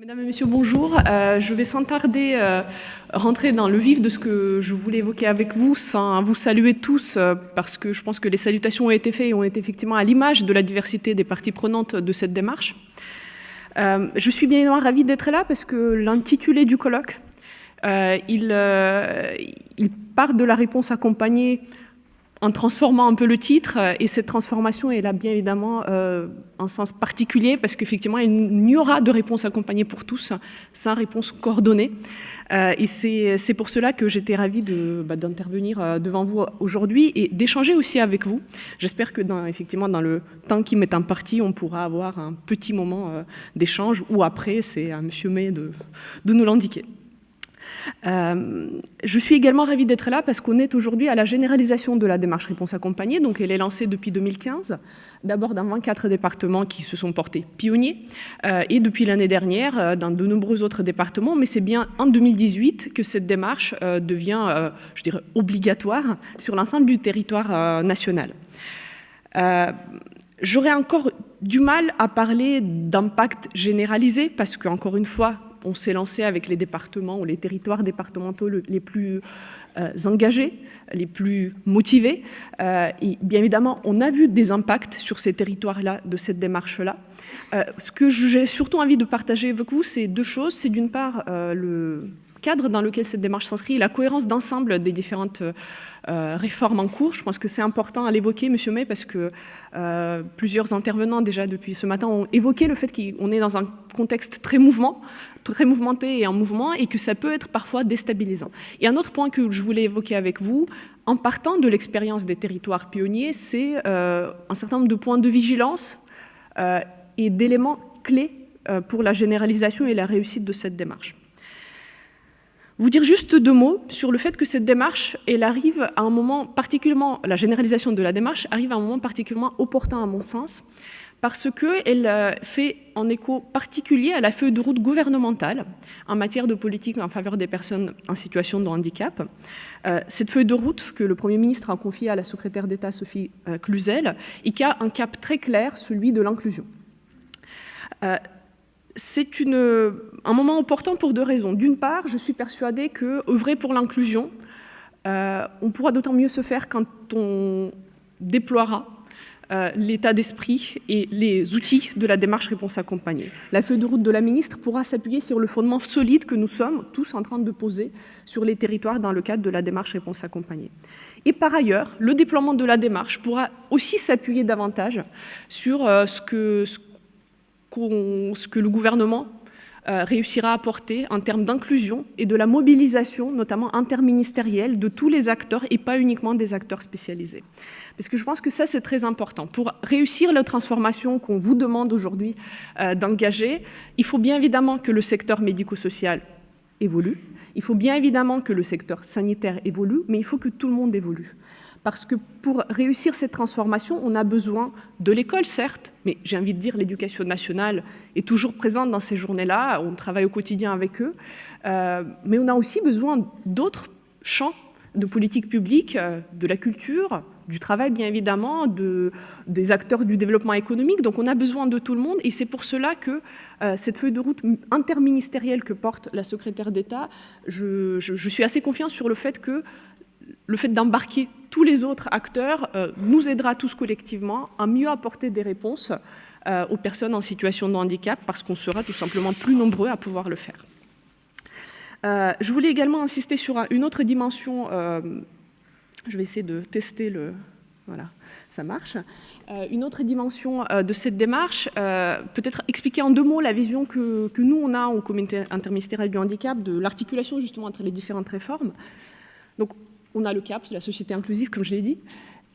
Mesdames et messieurs, bonjour. Je vais sans tarder rentrer dans le vif de ce que je voulais évoquer avec vous, sans vous saluer tous, parce que je pense que les salutations ont été faites et ont été effectivement à l'image de la diversité des parties prenantes de cette démarche. Je suis bien évidemment ravie d'être là parce que l'intitulé du colloque, il part de la réponse accompagnée en transformant un peu le titre, et cette transformation elle a bien évidemment un sens particulier parce qu'effectivement il n'y aura de réponse accompagnée pour tous sans réponse coordonnée, et c'est pour cela que j'étais ravie d'intervenir devant vous aujourd'hui et d'échanger aussi avec vous. J'espère que effectivement dans le temps qui m'est imparti, on pourra avoir un petit moment d'échange, ou après c'est à M. May de nous l'indiquer. Je suis également ravie d'être là parce qu'on est aujourd'hui à la généralisation de la démarche réponse accompagnée. Donc elle est lancée depuis 2015, d'abord dans 24 départements qui se sont portés pionniers, et depuis l'année dernière dans de nombreux autres départements, mais c'est bien en 2018 que cette démarche devient, je dirais, obligatoire sur l'ensemble du territoire national. J'aurais encore du mal à parler d'impact généralisé parce qu'encore une fois, on s'est lancé avec les départements ou les territoires départementaux les plus engagés, les plus motivés. Et bien évidemment, on a vu des impacts sur ces territoires-là de cette démarche-là. Ce que j'ai surtout envie de partager avec vous, c'est deux choses. C'est d'une part le cadre dans lequel cette démarche s'inscrit, la cohérence d'ensemble des différentes réformes en cours. Je pense que c'est important à l'évoquer, M. May, parce que plusieurs intervenants déjà depuis ce matin ont évoqué le fait qu'on est dans un contexte très mouvementé et en mouvement, et que ça peut être parfois déstabilisant. Et un autre point que je voulais évoquer avec vous, en partant de l'expérience des territoires pionniers, c'est un certain nombre de points de vigilance et d'éléments clés pour la généralisation et la réussite de cette démarche. Vous dire juste deux mots sur le fait que cette démarche, elle arrive à un moment particulièrement, la généralisation de la démarche arrive à un moment particulièrement opportun à mon sens, parce qu'elle fait en écho particulier à la feuille de route gouvernementale en matière de politique en faveur des personnes en situation de handicap. Cette feuille de route que le Premier ministre a confiée à la secrétaire d'État Sophie Cluzel et qui a un cap très clair, celui de l'inclusion. C'est un moment opportun pour deux raisons. D'une part, je suis persuadée qu'œuvrer pour l'inclusion, on pourra d'autant mieux se faire quand on déploiera l'état d'esprit et les outils de la démarche réponse accompagnée. La feuille de route de la ministre pourra s'appuyer sur le fondement solide que nous sommes tous en train de poser sur les territoires dans le cadre de la démarche réponse accompagnée. Et par ailleurs, le déploiement de la démarche pourra aussi s'appuyer davantage sur ce que le gouvernement réussira à apporter en termes d'inclusion et de la mobilisation, notamment interministérielle, de tous les acteurs et pas uniquement des acteurs spécialisés. Parce que je pense que ça, c'est très important. Pour réussir la transformation qu'on vous demande aujourd'hui d'engager, il faut bien évidemment que le secteur médico-social évolue, il faut bien évidemment que le secteur sanitaire évolue, mais il faut que tout le monde évolue. Parce que pour réussir cette transformation, on a besoin de l'école, certes, mais j'ai envie de dire l'éducation nationale est toujours présente dans ces journées-là, on travaille au quotidien avec eux, mais on a aussi besoin d'autres champs de politique publique, de la culture, du travail bien évidemment, des acteurs du développement économique, donc on a besoin de tout le monde, et c'est pour cela que cette feuille de route interministérielle que porte la secrétaire d'État, je suis assez confiante sur le fait d'embarquer tous les autres acteurs nous aidera tous collectivement à mieux apporter des réponses aux personnes en situation de handicap, parce qu'on sera tout simplement plus nombreux à pouvoir le faire. Je voulais également insister sur une autre dimension, je vais essayer de tester voilà, ça marche. Une autre dimension de cette démarche, peut-être expliquer en deux mots la vision que nous on a au comité interministériel du handicap, de l'articulation justement entre les différentes réformes. Donc, on a le CAP, la société inclusive, comme je l'ai dit,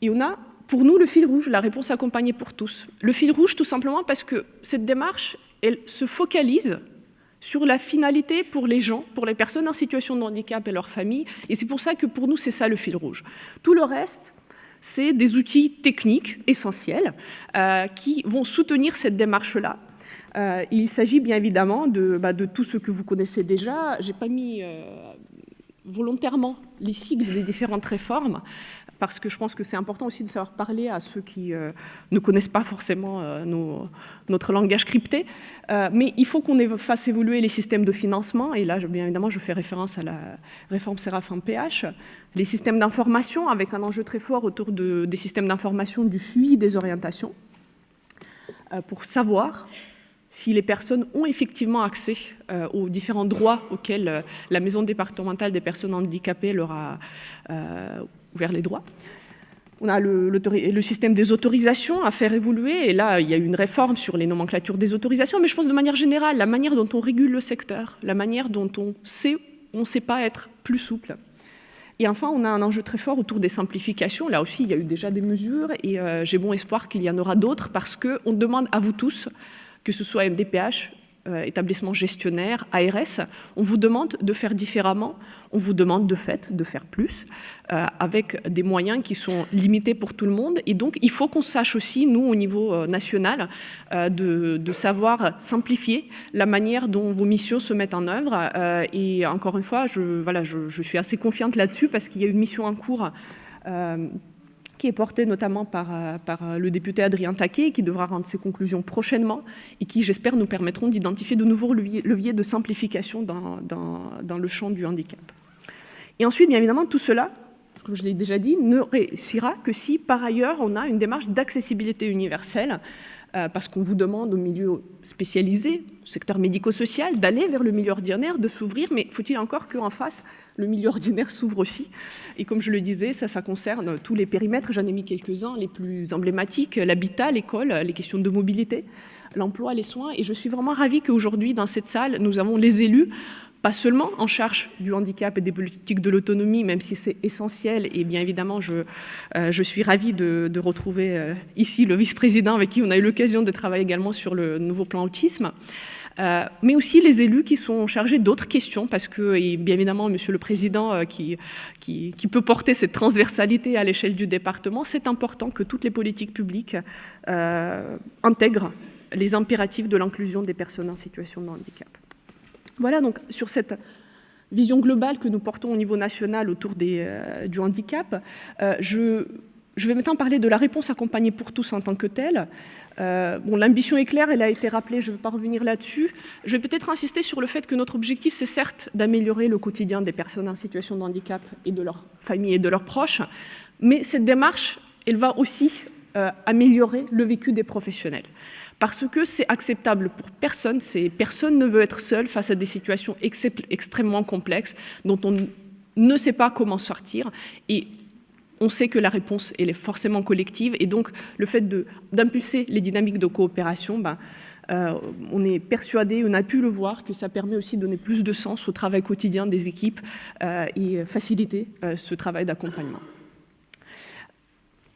et on a, pour nous, le fil rouge, la réponse accompagnée pour tous. Le fil rouge, tout simplement parce que cette démarche, elle se focalise sur la finalité pour les gens, pour les personnes en situation de handicap et leurs familles, et c'est pour ça que pour nous, c'est ça le fil rouge. Tout le reste, c'est des outils techniques essentiels qui vont soutenir cette démarche-là. Il s'agit bien évidemment de tout ce que vous connaissez déjà. Je n'ai pas mis volontairement les sigles des différentes réformes, parce que je pense que c'est important aussi de savoir parler à ceux qui ne connaissent pas forcément notre langage crypté. Mais il faut qu'on fasse évoluer les systèmes de financement, et là, bien évidemment, je fais référence à la réforme Séraphin-PH, les systèmes d'information, avec un enjeu très fort autour des systèmes d'information du suivi des orientations, pour savoir si les personnes ont effectivement accès aux différents droits auxquels la maison départementale des personnes handicapées leur a ouvert les droits. On a le système des autorisations à faire évoluer, et là, il y a eu une réforme sur les nomenclatures des autorisations, mais je pense de manière générale, la manière dont on régule le secteur, la manière dont on ne sait pas être plus souple. Et enfin, on a un enjeu très fort autour des simplifications. Là aussi, il y a eu déjà des mesures, et j'ai bon espoir qu'il y en aura d'autres, parce qu'on demande à vous tous, que ce soit MDPH, établissement gestionnaire, ARS, on vous demande de faire différemment, on vous demande de fait de faire plus, avec des moyens qui sont limités pour tout le monde. Et donc, il faut qu'on sache aussi, nous, au niveau national, de savoir simplifier la manière dont vos missions se mettent en œuvre. Et encore une fois, je suis assez confiante là-dessus, parce qu'il y a une mission en cours qui est portée notamment par le député Adrien Taquet, qui devra rendre ses conclusions prochainement, et qui, j'espère, nous permettront d'identifier de nouveaux leviers de simplification dans le champ du handicap. Et ensuite, bien évidemment, tout cela, comme je l'ai déjà dit, ne réussira que si, par ailleurs, on a une démarche d'accessibilité universelle, parce qu'on vous demande au milieu spécialisé, au secteur médico-social, d'aller vers le milieu ordinaire, de s'ouvrir, mais faut-il encore qu'en face, le milieu ordinaire s'ouvre aussi. Et comme je le disais, ça concerne tous les périmètres, j'en ai mis quelques-uns, les plus emblématiques, l'habitat, l'école, les questions de mobilité, l'emploi, les soins. Et je suis vraiment ravie qu'aujourd'hui, dans cette salle, nous avons les élus, pas seulement en charge du handicap et des politiques de l'autonomie, même si c'est essentiel, et bien évidemment, je suis ravie de retrouver ici le vice-président avec qui on a eu l'occasion de travailler également sur le nouveau plan autisme, mais aussi les élus qui sont chargés d'autres questions, parce que, et bien évidemment, Monsieur le Président, qui peut porter cette transversalité à l'échelle du département, c'est important que toutes les politiques publiques intègrent les impératifs de l'inclusion des personnes en situation de handicap. Voilà, donc sur cette vision globale que nous portons au niveau national autour du handicap, je vais maintenant parler de la réponse accompagnée pour tous en tant que telle. L'ambition est claire, elle a été rappelée, je ne vais pas revenir là-dessus. Je vais peut-être insister sur le fait que notre objectif, c'est certes d'améliorer le quotidien des personnes en situation de handicap et de leurs familles et de leurs proches, mais cette démarche, elle va aussi améliorer le vécu des professionnels. Parce que c'est acceptable pour personne, personne ne veut être seul face à des situations extrêmement complexes dont on ne sait pas comment sortir, et on sait que la réponse elle est forcément collective, et donc le fait d'impulser les dynamiques de coopération, on est persuadé, on a pu le voir, que ça permet aussi de donner plus de sens au travail quotidien des équipes et faciliter ce travail d'accompagnement.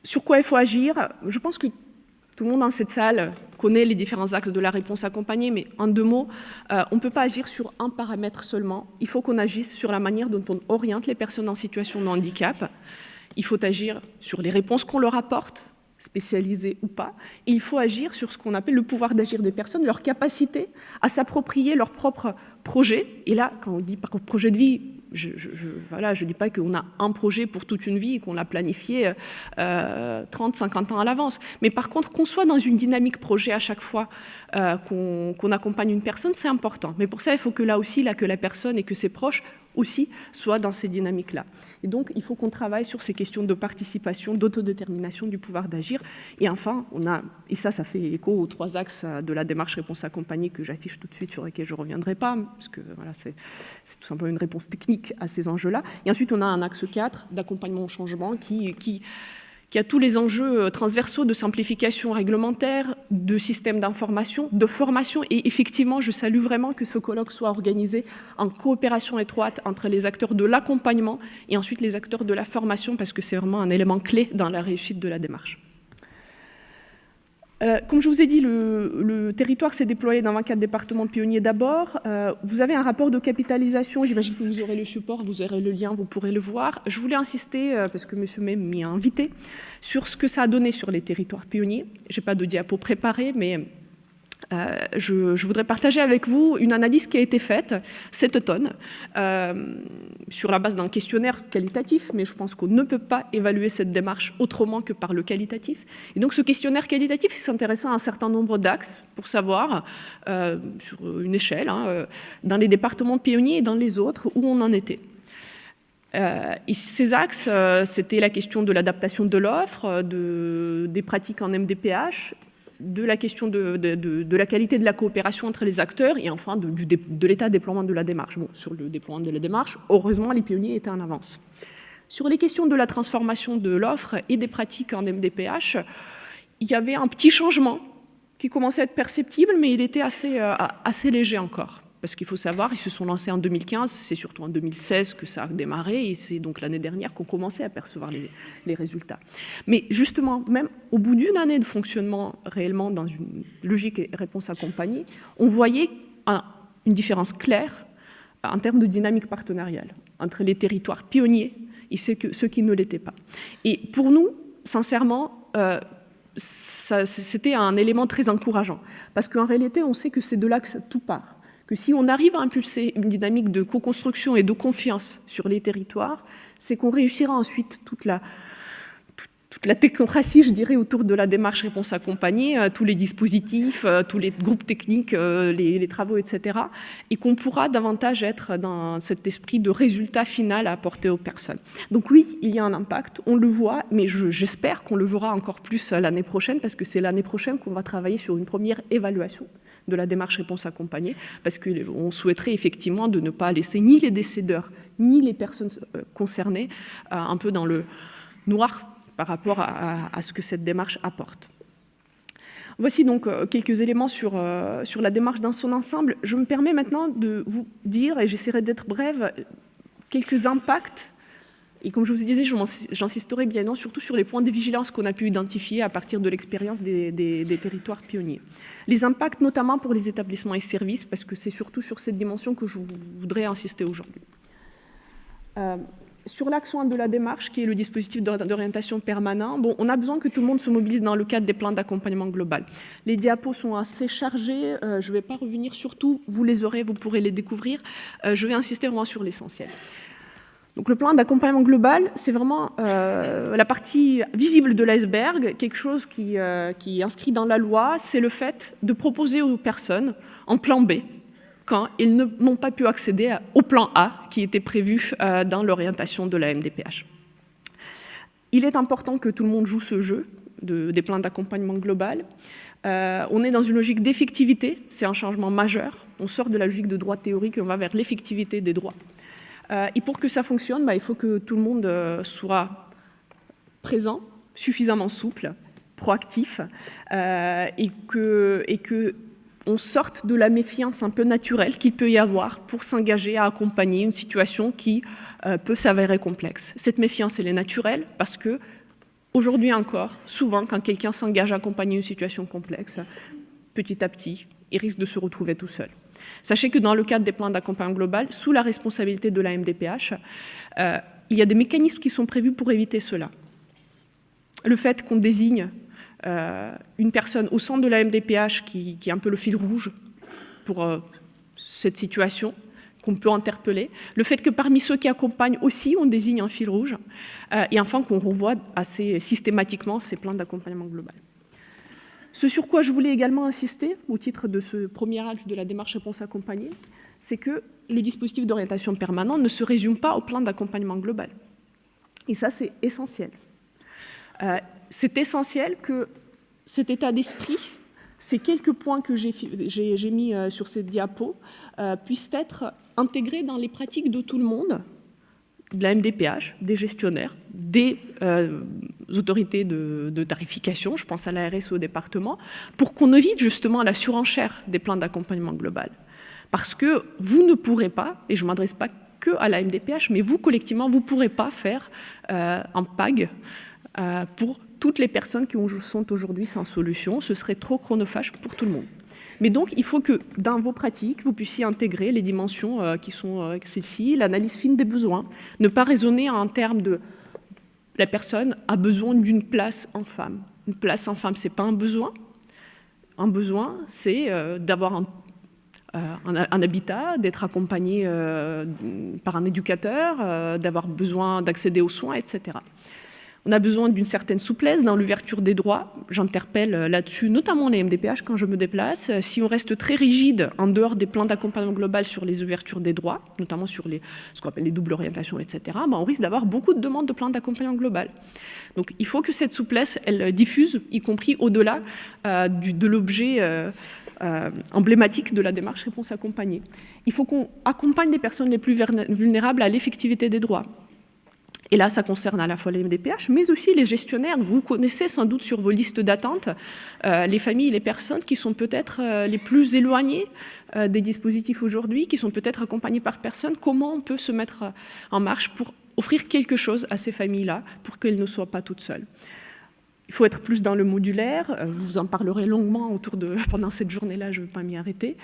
Sur quoi il faut agir? Je pense que tout le monde dans cette salle connaît les différents axes de la réponse accompagnée, mais en 2 mots, on ne peut pas agir sur un paramètre seulement. Il faut qu'on agisse sur la manière dont on oriente les personnes en situation de handicap. Il faut agir sur les réponses qu'on leur apporte, spécialisées ou pas. Et il faut agir sur ce qu'on appelle le pouvoir d'agir des personnes, leur capacité à s'approprier leur propre projet. Et là, quand on dit projet de vie, je ne dis pas qu'on a un projet pour toute une vie et qu'on l'a planifié 30, 50 ans à l'avance. Mais par contre, qu'on soit dans une dynamique projet à chaque fois qu'on accompagne une personne, c'est important. Mais pour ça, il faut que là aussi, que la personne et que ses proches aussi soient dans ces dynamiques-là. Et donc, il faut qu'on travaille sur ces questions de participation, d'autodétermination, du pouvoir d'agir. Et enfin, et ça fait écho aux 3 axes de la démarche réponse accompagnée que j'affiche tout de suite, sur lesquels je ne reviendrai pas, parce que voilà, c'est tout simplement une réponse technique à ces enjeux-là. Et ensuite, on a un axe 4 d'accompagnement au changement qui a tous les enjeux transversaux de simplification réglementaire, de système d'information, de formation. Et effectivement, je salue vraiment que ce colloque soit organisé en coopération étroite entre les acteurs de l'accompagnement et ensuite les acteurs de la formation, parce que c'est vraiment un élément clé dans la réussite de la démarche. Comme je vous ai dit, le territoire s'est déployé dans 24 départements pionniers d'abord. Vous avez un rapport de capitalisation, j'imagine que vous aurez le support, vous aurez le lien, vous pourrez le voir. Je voulais insister, parce que M. May m'y a invité, sur ce que ça a donné sur les territoires pionniers. Je n'ai pas de diapo préparé, mais Je voudrais partager avec vous une analyse qui a été faite cet automne sur la base d'un questionnaire qualitatif, mais je pense qu'on ne peut pas évaluer cette démarche autrement que par le qualitatif. Et donc ce questionnaire qualitatif s'intéressait à un certain nombre d'axes pour savoir, sur une échelle, dans les départements pionniers et dans les autres, où on en était. Et ces axes, c'était la question de l'adaptation de l'offre, des pratiques en MDPH, de la question de la qualité de la coopération entre les acteurs et enfin de l'état de déploiement de la démarche. Bon, sur le déploiement de la démarche, heureusement, les pionniers étaient en avance. Sur les questions de la transformation de l'offre et des pratiques en MDPH, il y avait un petit changement qui commençait à être perceptible, mais il était assez léger encore. Parce qu'il faut savoir, ils se sont lancés en 2015, c'est surtout en 2016 que ça a démarré, et c'est donc l'année dernière qu'on commençait à percevoir les résultats. Mais justement, même au bout d'une année de fonctionnement réellement dans une logique et réponse accompagnée, on voyait une différence claire en termes de dynamique partenariale entre les territoires pionniers et ceux qui ne l'étaient pas. Et pour nous, sincèrement, c'était un élément très encourageant, parce qu'en réalité, on sait que c'est de là que tout part. Que si on arrive à impulser une dynamique de co-construction et de confiance sur les territoires, c'est qu'on réussira ensuite toute la technocratie, je dirais, autour de la démarche réponse accompagnée, tous les dispositifs, tous les groupes techniques, les travaux, etc. Et qu'on pourra davantage être dans cet esprit de résultat final à apporter aux personnes. Donc oui, il y a un impact, on le voit, mais j'espère qu'on le verra encore plus l'année prochaine, parce que c'est l'année prochaine qu'on va travailler sur une première évaluation de la démarche réponse accompagnée, parce qu'on souhaiterait effectivement de ne pas laisser ni les décideurs, ni les personnes concernées un peu dans le noir par rapport à ce que cette démarche apporte. Voici donc quelques éléments sur la démarche dans son ensemble. Je me permets maintenant de vous dire, et j'essaierai d'être brève, quelques impacts. Et comme je vous disais, j'insisterai bien non, surtout sur les points de vigilance qu'on a pu identifier à partir de l'expérience des territoires pionniers. Les impacts notamment pour les établissements et services, parce que c'est surtout sur cette dimension que je voudrais insister aujourd'hui. Sur l'axe 1 de la démarche, qui est le dispositif d'orientation permanent, bon, on a besoin que tout le monde se mobilise dans le cadre des plans d'accompagnement global. Les diapos sont assez chargés, je ne vais pas revenir sur tout, vous les aurez, vous pourrez les découvrir. Je vais insister vraiment sur l'essentiel. Donc le plan d'accompagnement global, c'est vraiment la partie visible de l'iceberg, quelque chose qui est inscrit dans la loi, c'est le fait de proposer aux personnes en plan B, quand ils n'ont pas pu accéder au plan A qui était prévu dans l'orientation de la MDPH. Il est important que tout le monde joue ce jeu des plans d'accompagnement global. On est dans une logique d'effectivité, c'est un changement majeur. On sort de la logique de droit théorique et on va vers l'effectivité des droits. Et pour que ça fonctionne, il faut que tout le monde soit présent, suffisamment souple, proactif, et que on sorte de la méfiance un peu naturelle qu'il peut y avoir pour s'engager à accompagner une situation qui peut s'avérer complexe. Cette méfiance, elle est naturelle parce que, aujourd'hui encore, souvent, quand quelqu'un s'engage à accompagner une situation complexe, petit à petit, il risque de se retrouver tout seul. Sachez que dans le cadre des plans d'accompagnement global, sous la responsabilité de la MDPH, il y a des mécanismes qui sont prévus pour éviter cela. Le fait qu'on désigne une personne au sein de la MDPH qui est un peu le fil rouge pour cette situation, qu'on peut interpeller. Le fait que parmi ceux qui accompagnent aussi, on désigne un fil rouge. Et enfin, qu'on revoit assez systématiquement ces plans d'accompagnement global. Ce sur quoi je voulais également insister, au titre de ce premier axe de la démarche réponse accompagnée, c'est que le dispositif d'orientation permanent ne se résume pas au plan d'accompagnement global. Et ça, c'est essentiel. C'est essentiel que cet état d'esprit, ces quelques points que j'ai mis sur cette diapo, puissent être intégrés dans les pratiques de tout le monde, de la MDPH, des gestionnaires, des autorités de tarification, je pense à l'ARS au département, pour qu'on évite justement la surenchère des plans d'accompagnement global. Parce que vous ne pourrez pas, et je ne m'adresse pas que à la MDPH, mais vous collectivement, vous ne pourrez pas faire un PAG pour toutes les personnes qui sont aujourd'hui sans solution. Ce serait trop chronophage pour tout le monde. Mais donc, il faut que dans vos pratiques, vous puissiez intégrer les dimensions qui sont celles-ci, l'analyse fine des besoins, ne pas raisonner en termes de la personne a besoin d'une place en femme. Une place en femme, ce n'est pas un besoin. un besoin, c'est d'avoir un habitat, d'être accompagné par un éducateur, d'avoir besoin d'accéder aux soins, etc. On a besoin d'une certaine souplesse dans l'ouverture des droits. J'interpelle là-dessus notamment les MDPH quand je me déplace. Si on reste très rigide en dehors des plans d'accompagnement global sur les ouvertures des droits, notamment sur ce qu'on appelle les doubles orientations, etc., on risque d'avoir beaucoup de demandes de plans d'accompagnement global. Donc il faut que cette souplesse, elle diffuse, y compris au-delà de l'objet emblématique de la démarche réponse accompagnée. Il faut qu'on accompagne les personnes les plus vulnérables à l'effectivité des droits. Et là, ça concerne à la fois les MDPH, mais aussi les gestionnaires. Vous connaissez sans doute sur vos listes d'attente les familles, les personnes qui sont peut-être les plus éloignées des dispositifs aujourd'hui, qui sont peut-être accompagnées par personne. Comment on peut se mettre en marche pour offrir quelque chose à ces familles-là, pour qu'elles ne soient pas toutes seules? Il faut être plus dans le modulaire, je vous en parlerai longuement pendant cette journée-là, je ne vais pas m'y arrêter.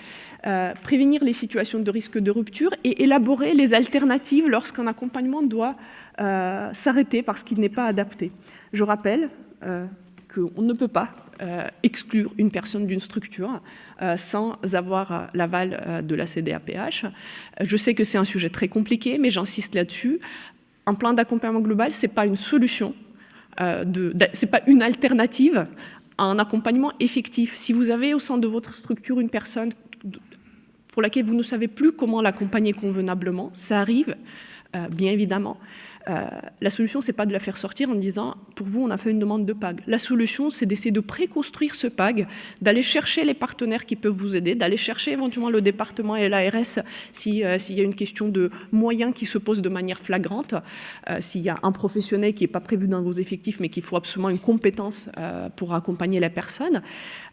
Prévenir les situations de risque de rupture et élaborer les alternatives lorsqu'un accompagnement doit s'arrêter parce qu'il n'est pas adapté. Je rappelle qu'on ne peut pas exclure une personne d'une structure sans avoir l'aval de la CDAPH. Je sais que c'est un sujet très compliqué, mais j'insiste là-dessus. Un plan d'accompagnement global, ce n'est pas une solution. Ce n'est pas une alternative à un accompagnement effectif. Si vous avez au sein de votre structure une personne pour laquelle vous ne savez plus comment l'accompagner convenablement, ça arrive, bien évidemment. La solution, ce n'est pas de la faire sortir en disant « pour vous, on a fait une demande de PAG ». La solution, c'est d'essayer de préconstruire ce PAG, d'aller chercher les partenaires qui peuvent vous aider, d'aller chercher éventuellement le département et l'ARS s'il y a une question de moyens qui se pose de manière flagrante, s'il y a un professionnel qui n'est pas prévu dans vos effectifs mais qu'il faut absolument une compétence pour accompagner la personne.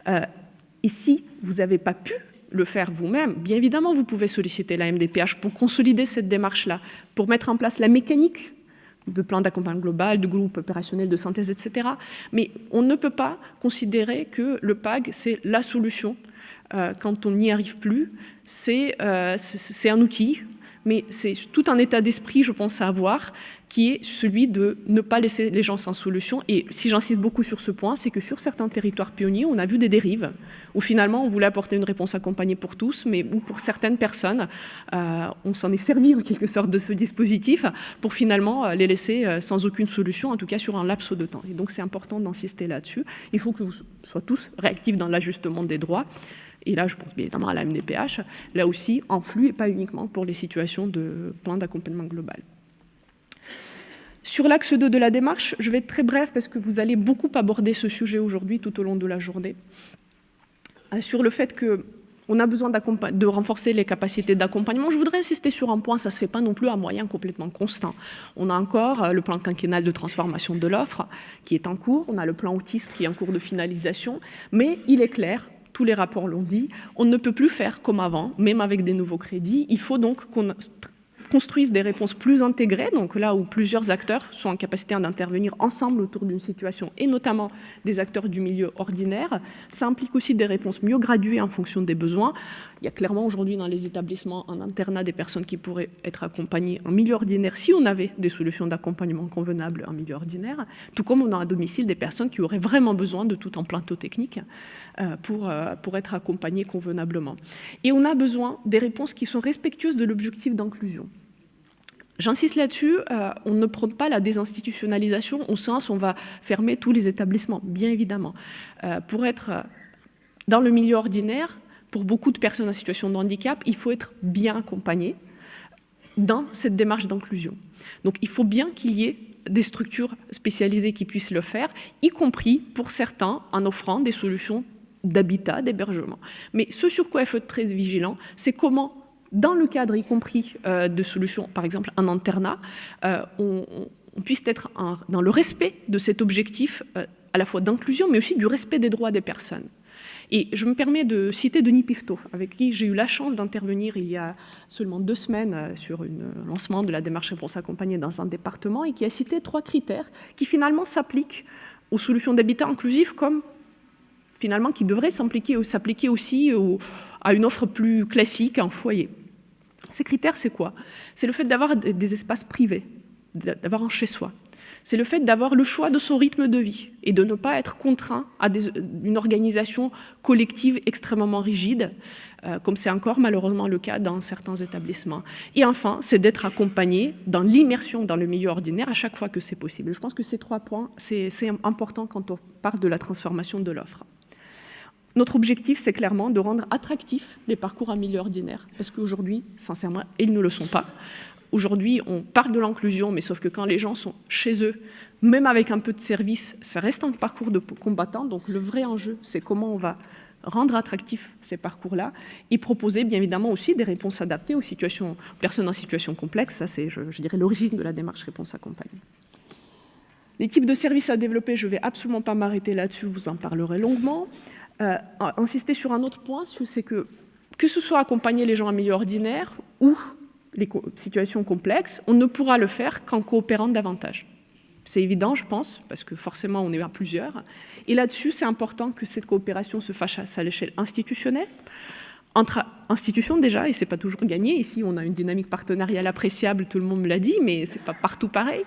Et si vous n'avez pas pu le faire vous-même, bien évidemment, vous pouvez solliciter la MDPH pour consolider cette démarche-là, pour mettre en place la mécanique de plan d'accompagnement global, de groupe opérationnel, de synthèse, etc. Mais on ne peut pas considérer que le PAG, c'est la solution quand on n'y arrive plus. C'est un outil, mais c'est tout un état d'esprit, je pense, à avoir, qui est celui de ne pas laisser les gens sans solution. Et si j'insiste beaucoup sur ce point, c'est que sur certains territoires pionniers, on a vu des dérives, où finalement on voulait apporter une réponse accompagnée pour tous, mais où pour certaines personnes, on s'en est servi en quelque sorte de ce dispositif pour finalement les laisser sans aucune solution, en tout cas sur un laps de temps. Et donc c'est important d'insister là-dessus. Il faut que vous soyez tous réactifs dans l'ajustement des droits. Et là, je pense bien évidemment à la MDPH, là aussi en flux et pas uniquement pour les situations de plan d'accompagnement global. Sur l'axe 2 de la démarche, je vais être très bref parce que vous allez beaucoup aborder ce sujet aujourd'hui tout au long de la journée. Sur le fait qu'on a besoin de renforcer les capacités d'accompagnement, je voudrais insister sur un point, ça ne se fait pas non plus à moyen complètement constant. On a encore le plan quinquennal de transformation de l'offre qui est en cours, on a le plan autisme qui est en cours de finalisation, mais il est clair, tous les rapports l'ont dit, on ne peut plus faire comme avant, même avec des nouveaux crédits. Il faut donc qu'on construisent des réponses plus intégrées, donc là où plusieurs acteurs sont en capacité d'intervenir ensemble autour d'une situation, et notamment des acteurs du milieu ordinaire. Ça implique aussi des réponses mieux graduées en fonction des besoins. Il y a clairement aujourd'hui dans les établissements en internat des personnes qui pourraient être accompagnées en milieu ordinaire si on avait des solutions d'accompagnement convenables en milieu ordinaire, tout comme on a à domicile des personnes qui auraient vraiment besoin de tout un plateau technique pour être accompagnées convenablement. Et on a besoin des réponses qui sont respectueuses de l'objectif d'inclusion. J'insiste là-dessus, on ne prône pas la désinstitutionnalisation au sens où on va fermer tous les établissements, bien évidemment. Pour être dans le milieu ordinaire, pour beaucoup de personnes en situation de handicap, il faut être bien accompagné dans cette démarche d'inclusion. Donc il faut bien qu'il y ait des structures spécialisées qui puissent le faire, y compris pour certains en offrant des solutions d'habitat, d'hébergement. Mais ce sur quoi il faut être très vigilant, c'est comment, dans le cadre y compris de solutions, par exemple un internat, on puisse être dans le respect de cet objectif à la fois d'inclusion, mais aussi du respect des droits des personnes. Et je me permets de citer Denis Pifto, avec qui j'ai eu la chance d'intervenir il y a seulement 2 semaines sur un lancement de la démarche réponse accompagnée dans un département, et qui a cité 3 critères qui finalement s'appliquent aux solutions d'habitat inclusif comme finalement qui devraient s'appliquer aussi à une offre plus classique, un foyer. Ces critères, c'est quoi? C'est le fait d'avoir des espaces privés, d'avoir un chez-soi. c'est le fait d'avoir le choix de son rythme de vie et de ne pas être contraint à une organisation collective extrêmement rigide, comme c'est encore malheureusement le cas dans certains établissements. Et enfin, c'est d'être accompagné dans l'immersion dans le milieu ordinaire à chaque fois que c'est possible. Je pense que ces 3 points, c'est important quand on parle de la transformation de l'offre. Notre objectif, c'est clairement de rendre attractifs les parcours en milieu ordinaire, parce qu'aujourd'hui, sincèrement, ils ne le sont pas. Aujourd'hui, on parle de l'inclusion, mais sauf que quand les gens sont chez eux, même avec un peu de service, ça reste un parcours de combattant. Donc le vrai enjeu, c'est comment on va rendre attractifs ces parcours-là et proposer bien évidemment aussi des réponses adaptées aux personnes en situation complexe. Ça, c'est, je dirais, l'origine de la démarche réponse accompagnée. Les types de services à développer, je ne vais absolument pas m'arrêter là-dessus, vous en parlerez longuement. Insister sur un autre point, c'est que ce soit accompagner les gens en milieu ordinaire ou les situations complexes, on ne pourra le faire qu'en coopérant davantage. C'est évident, je pense, parce que forcément, on est à plusieurs. Et là-dessus, c'est important que cette coopération se fasse à l'échelle institutionnelle, entre institutions déjà, et ce n'est pas toujours gagné. Ici, on a une dynamique partenariale appréciable, tout le monde me l'a dit, mais ce n'est pas partout pareil.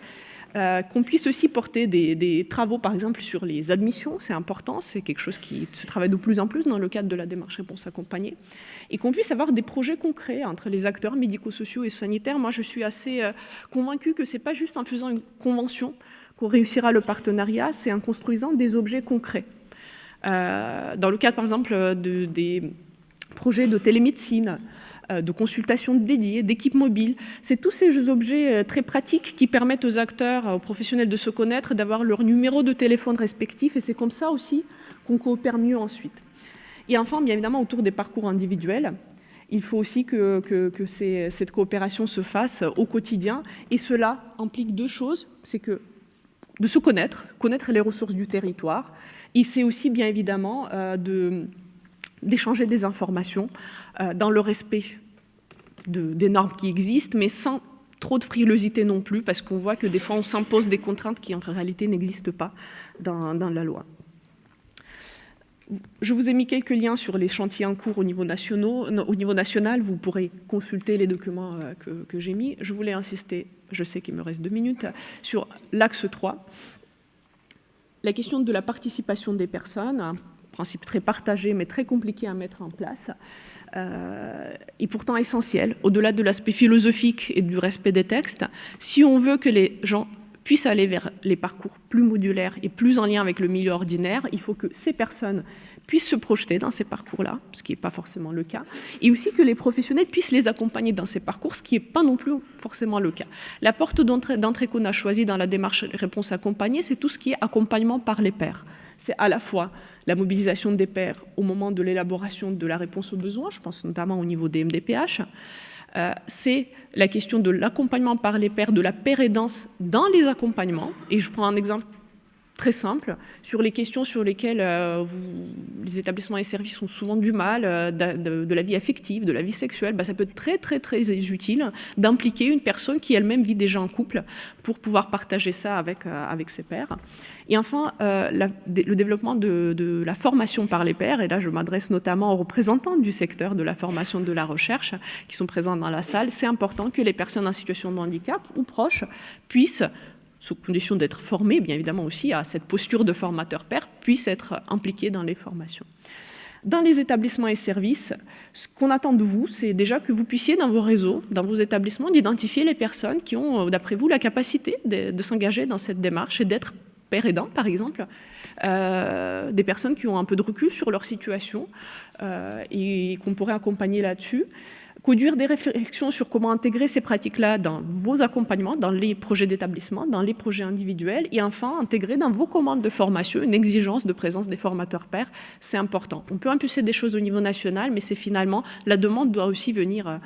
Qu'on puisse aussi porter des travaux, par exemple, sur les admissions, c'est important, c'est quelque chose qui se travaille de plus en plus dans le cadre de la démarche réponse accompagnée, et qu'on puisse avoir des projets concrets entre les acteurs médico-sociaux et sanitaires. Moi, je suis assez convaincue que ce n'est pas juste en faisant une convention qu'on réussira le partenariat, c'est en construisant des objets concrets. Dans le cadre, par exemple, des projets de télémédecine, de consultations dédiées, d'équipes mobiles. C'est tous ces objets très pratiques qui permettent aux acteurs, aux professionnels de se connaître, d'avoir leur numéro de téléphone respectif, et c'est comme ça aussi qu'on coopère mieux ensuite. Et enfin, bien évidemment, autour des parcours individuels, il faut aussi que cette coopération se fasse au quotidien, et cela implique 2 choses, c'est que de se connaître les ressources du territoire, et c'est aussi bien évidemment d'échanger des informations dans le respect des normes qui existent, mais sans trop de frilosité non plus, parce qu'on voit que des fois on s'impose des contraintes qui en réalité n'existent pas dans la loi. Je vous ai mis quelques liens sur les chantiers en cours au niveau national, vous pourrez consulter les documents que j'ai mis. Je voulais insister, je sais qu'il me reste 2 minutes, sur l'axe 3, la question de la participation des personnes, un principe très partagé mais très compliqué à mettre en place, et pourtant essentiel, au-delà de l'aspect philosophique et du respect des textes, si on veut que les gens puissent aller vers les parcours plus modulaires et plus en lien avec le milieu ordinaire, il faut que ces personnes puissent se projeter dans ces parcours-là, ce qui n'est pas forcément le cas, et aussi que les professionnels puissent les accompagner dans ces parcours, ce qui n'est pas non plus forcément le cas. La porte d'entrée qu'on a choisie dans la démarche réponse accompagnée, c'est tout ce qui est accompagnement par les pairs. C'est à la fois la mobilisation des pairs au moment de l'élaboration de la réponse aux besoins, je pense notamment au niveau des MDPH, c'est la question de l'accompagnement par les pairs, de la pair-aidance dans les accompagnements, et je prends un exemple très simple, sur les questions sur lesquelles les établissements et services ont souvent du mal, de la vie affective, de la vie sexuelle, ça peut être très, très, très utile d'impliquer une personne qui elle-même vit déjà en couple pour pouvoir partager ça avec ses pairs. Et enfin, le développement de la formation par les pairs, et là je m'adresse notamment aux représentants du secteur de la formation de la recherche qui sont présents dans la salle, c'est important que les personnes en situation de handicap ou proches puissent, sous condition d'être formés, bien évidemment aussi, à cette posture de formateur-pair, puissent être impliqués dans les formations. Dans les établissements et services, ce qu'on attend de vous, c'est déjà que vous puissiez, dans vos réseaux, dans vos établissements, d'identifier les personnes qui ont, d'après vous, la capacité de s'engager dans cette démarche et d'être père aidant, par exemple, des personnes qui ont un peu de recul sur leur situation et qu'on pourrait accompagner là-dessus. Conduire des réflexions sur comment intégrer ces pratiques-là dans vos accompagnements, dans les projets d'établissement, dans les projets individuels, et enfin intégrer dans vos commandes de formation une exigence de présence des formateurs pairs, c'est important. On peut impulser des choses au niveau national, mais c'est finalement, la demande doit aussi venir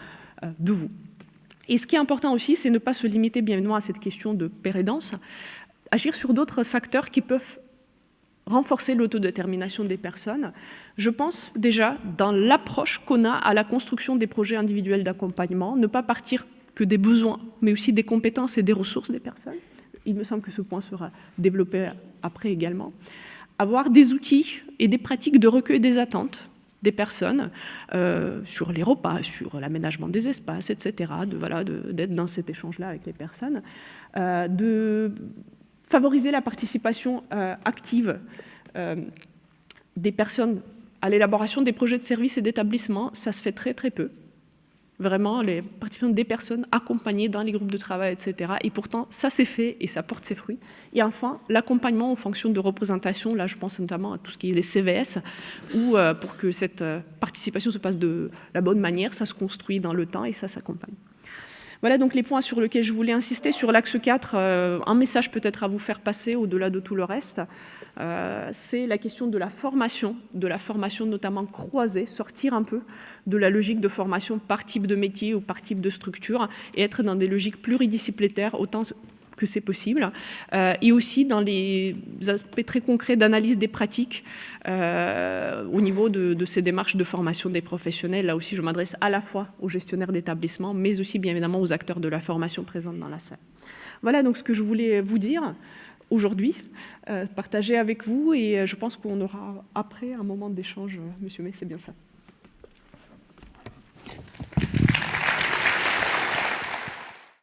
de vous. Et ce qui est important aussi, c'est ne pas se limiter bien évidemment à cette question de pair-aidance, agir sur d'autres facteurs qui peuvent renforcer l'autodétermination des personnes. Je pense déjà dans l'approche qu'on a à la construction des projets individuels d'accompagnement, ne pas partir que des besoins, mais aussi des compétences et des ressources des personnes. Il me semble que ce point sera développé après également. Avoir des outils et des pratiques de recueil des attentes des personnes sur les repas, sur l'aménagement des espaces, etc., d'être dans cet échange-là avec les personnes, de Favoriser la participation active des personnes à l'élaboration des projets de services et d'établissements, ça se fait très très peu. Vraiment, les participants des personnes accompagnées dans les groupes de travail, etc. Et pourtant, ça s'est fait et ça porte ses fruits. Et enfin, l'accompagnement en fonction de représentation, là je pense notamment à tout ce qui est les CVS, où pour que cette participation se passe de la bonne manière, ça se construit dans le temps et ça s'accompagne. Voilà donc les points sur lesquels je voulais insister. Sur l'axe 4, un message peut-être à vous faire passer au-delà de tout le reste, c'est la question de la formation notamment croisée, sortir un peu de la logique de formation par type de métier ou par type de structure et être dans des logiques pluridisciplinaires autant que c'est possible, et aussi dans les aspects très concrets d'analyse des pratiques au niveau de ces démarches de formation des professionnels. Là aussi, je m'adresse à la fois aux gestionnaires d'établissements, mais aussi bien évidemment aux acteurs de la formation présents dans la salle. Voilà donc ce que je voulais vous dire aujourd'hui, partager avec vous, et je pense qu'on aura après un moment d'échange, monsieur May, c'est bien ça.